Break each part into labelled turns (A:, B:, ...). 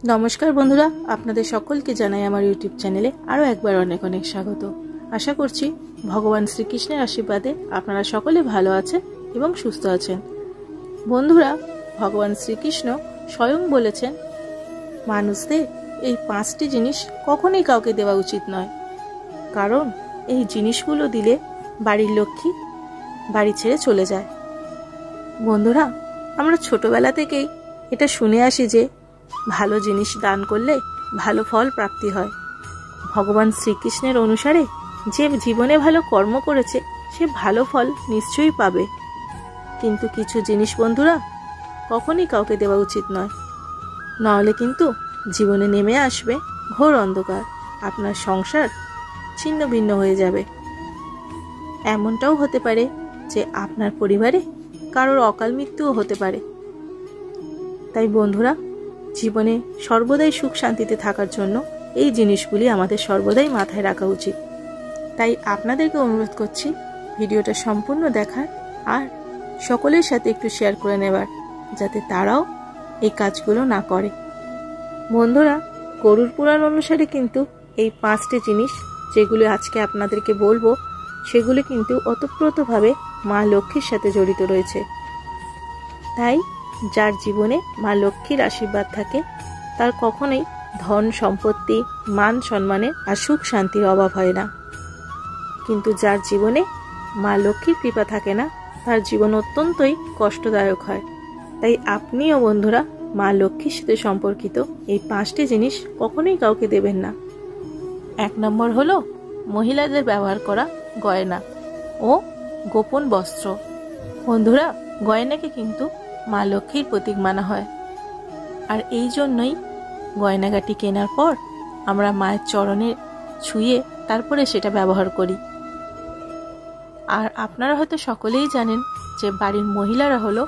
A: नमस्कार बंधुरा आपनादेर सकलके जानाई आमार यूट्यूब चैनेले आरो एकबार अनेक अनेक स्वागत। आशा करछि भगवान श्रीकृष्णेर आशीर्वादे आपनारा सकले भालो आछेन एबं सुस्थ आछेन। बंधुरा भगवान श्रीकृष्ण स्वयं बोलेछेन मानुषदेर एई पाँचटी जिनिस कखनोई काउके देওয়া उचित नय, कारण एई जिनिसगुलो दिले बाड़ीर लक्ष्मी बाड़ी छेड़े चले जाय। बंधुरा आमरा छोटोबेला थेकेई एटा शुने आसि जे भालो जिनिस दान करले भालो फल प्राप्ति हय। भगवान श्रीकृष्णेर अनुसारे जे जीवने भालो कर्म करेছে সে ভালো ফল নিশ্চয়ই পাবে, কিন্তু কিছু জিনিস বন্ধুরা কখনোই কাউকে দেওয়া উচিত নয়, নাহলে কিন্তু জীবনে নেমে আসবে ঘোর অন্ধকার, আপনার সংসার ছিন্ন ভিন্ন হয়ে যাবে। এমনটাও হতে পারে যে আপনার পরিবারে কারোর অকাল মৃত্যুও হতে পারে। তাই বন্ধুরা জীবনে সর্বদাই সুখ শান্তিতে থাকার জন্য এই জিনিসগুলি আমাদের সর্বদাই মাথায় রাখা উচিত। তাই আপনাদেরকে অনুরোধ করছি ভিডিওটা সম্পূর্ণ দেখার আর সকলের সাথে একটু শেয়ার করে নেবার, যাতে তারাও এই কাজগুলো না করে। বন্ধুরা গরুড় পুরাণ অনুসারে কিন্তু এই পাঁচটি জিনিস যেগুলো আজকে আপনাদেরকে বলবো সেগুলো কিন্তু ওতপ্রোতভাবে মা লক্ষ্মীর সাথে জড়িত রয়েছে। তাই যার জীবনে মা লক্ষ্মীর আশীর্বাদ থাকে তার কখনোই ধন সম্পত্তি মান সম্মানের আর সুখ শান্তির অভাব হয় না, কিন্তু যার জীবনে মা লক্ষ্মীর কৃপা থাকে না তার জীবন অত্যন্তই কষ্টদায়ক হয়। তাই আপনিও বন্ধুরা মা লক্ষ্মীর সাথে সম্পর্কিত এই পাঁচটি জিনিস কখনোই কাউকে দেবেন না। এক নম্বর হলো মহিলাদের ব্যবহার করা গয়না ও গোপন বস্ত্র। বন্ধুরা গয়নাকে কিন্তু মা লক্ষ্মীর প্রতীক মানা হয়, আর এই জন্যই গয়নাগাটি কেনার পর আমরা মায়ের চরণে ছুঁয়ে তারপরে সেটা ব্যবহার করি। আর আপনারা হয়তো সকলেই জানেন যে বাড়ির মহিলারা হলো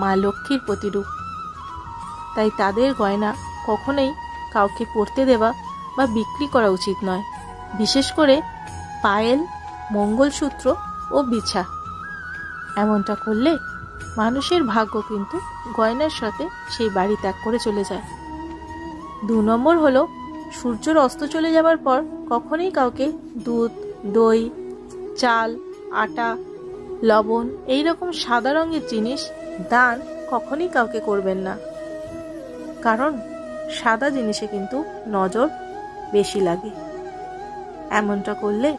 A: মা লক্ষ্মীর প্রতিরূপ, তাই তাদের গয়না কখনোই কাউকে পরতে দেওয়া বা বিক্রি করা উচিত নয়, বিশেষ করে পায়েল মঙ্গলসূত্র ও বিছা। এমনটা করলে মানুষের ভাগ্য কিন্তু গয়নার সাথে সেই বাড়ি ত্যাগ করে চলে যায়। ২ নম্বর হলো সূর্যের অস্ত চলে যাবার পর কখনোই কাউকে দুধ দই চাল আটা লবণ এই রকম সাদা রঙের জিনিস দান কখনোই কাউকে করবেন না, কারণ সাদা জিনিসে কিন্তু নজর বেশি লাগে। এমনটা করলে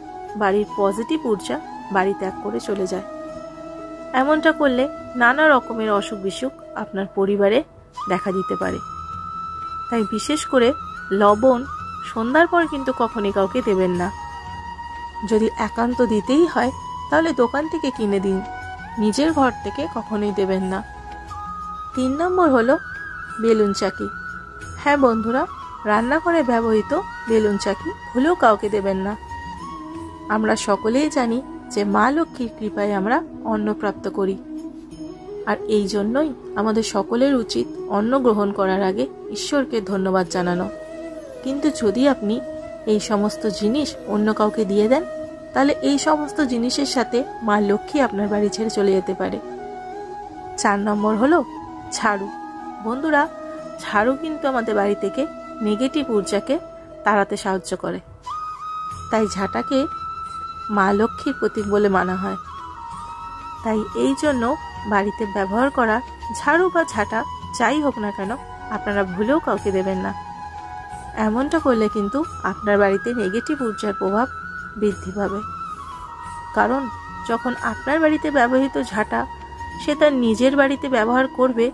A: বাড়ির পজিটিভ ঊর্জা বাড়ি ত্যাগ করে চলে যায়। এমনটা করলে নানা রকমের অসুখ বিসুখ আপনার পরিবারে দেখা দিতে পারে। তাই বিশেষ করে লবণ সন্ধ্যার পর কিন্তু কখনোই কাউকে দেবেন না। যদি একান্ত দিতেই হয় তাহলে দোকান থেকে কিনে দিন, নিজের ঘর থেকে কখনোই দেবেন না। ৩ নম্বর হলো বেলুন চাকি। হ্যাঁ বন্ধুরা, রান্নাঘরে ব্যবহৃত বেলুন চাকি ভুলেও কাউকে দেবেন না। আমরা সকলেই জানি যে মা লক্ষ্মীর কৃপায় আমরা অন্ন প্রাপ্ত করি, আর এই জন্যই আমাদের সকলের উচিত অন্ন গ্রহণ করার আগে ঈশ্বরকে ধন্যবাদ জানানো। কিন্তু যদি আপনি এই সমস্ত জিনিস অন্য কাউকে দিয়ে দেন তাহলে এই সমস্ত জিনিসের সাথে মা লক্ষ্মী আপনার বাড়ি ছেড়ে চলে যেতে পারে। ৪ নম্বর হলো ঝাড়ু। বন্ধুরা ঝাড়ু কিন্তু আমাদের বাড়ি থেকে নেগেটিভ ঊর্জাকে তাড়াতে সাহায্য করে, তাই ঝাঁটাকে মা লক্ষ্মীর প্রতীক বলে মানা হয়। তাই এই জন্য বাড়িতে ব্যবহার করা ঝাড়ু বা ঝাঁটা যাই হোক না কেন আপনারা ভুলেও কাউকে দেবেন না। এমনটা করলে কিন্তু আপনার বাড়িতে নেগেটিভ ঊর্জার প্রভাব বৃদ্ধি পাবে, কারণ যখন আপনার বাড়িতে ব্যবহৃত ঝাঁটা সে তার নিজের বাড়িতে ব্যবহার করবে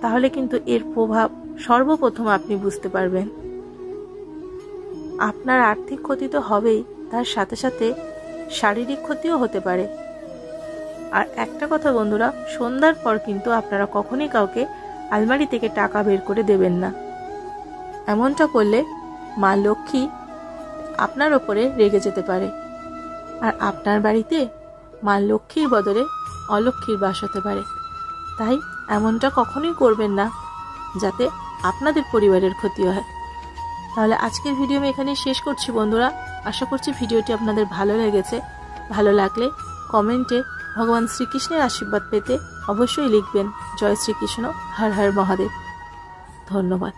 A: তাহলে কিন্তু এর প্রভাব সর্বপ্রথম আপনি বুঝতে পারবেন। আপনার আর্থিক ক্ষতি তো হবেই, তার সাথে সাথে শারীরিক ক্ষতিও হতে পারে। আর একটা কথা বন্ধুরা, সন্ধ্যার পর কিন্তু আপনারা কখনোই কাউকে আলমারি থেকে টাকা বের করে দেবেন না। এমনটা করলে মা লক্ষ্মী আপনার ওপরে রেগে যেতে পারে, আর আপনার বাড়িতে মা লক্ষ্মীর বদলে অলক্ষ্মীর বাস হতে পারে। তাই এমনটা কখনোই করবেন না যাতে আপনাদের পরিবারের ক্ষতি হয়। তাহলে আজকের ভিডিও আমি এখানেই শেষ করছি বন্ধুরা। আশা করছি ভিডিওটি আপনাদের ভালো লেগেছে। ভালো লাগলে কমেন্টে ভগবান শ্রীকৃষ্ণের আশীর্বাদ পেতে অবশ্যই লিখবেন জয় শ্রীকৃষ্ণ, হর হর মহাদেব। ধন্যবাদ।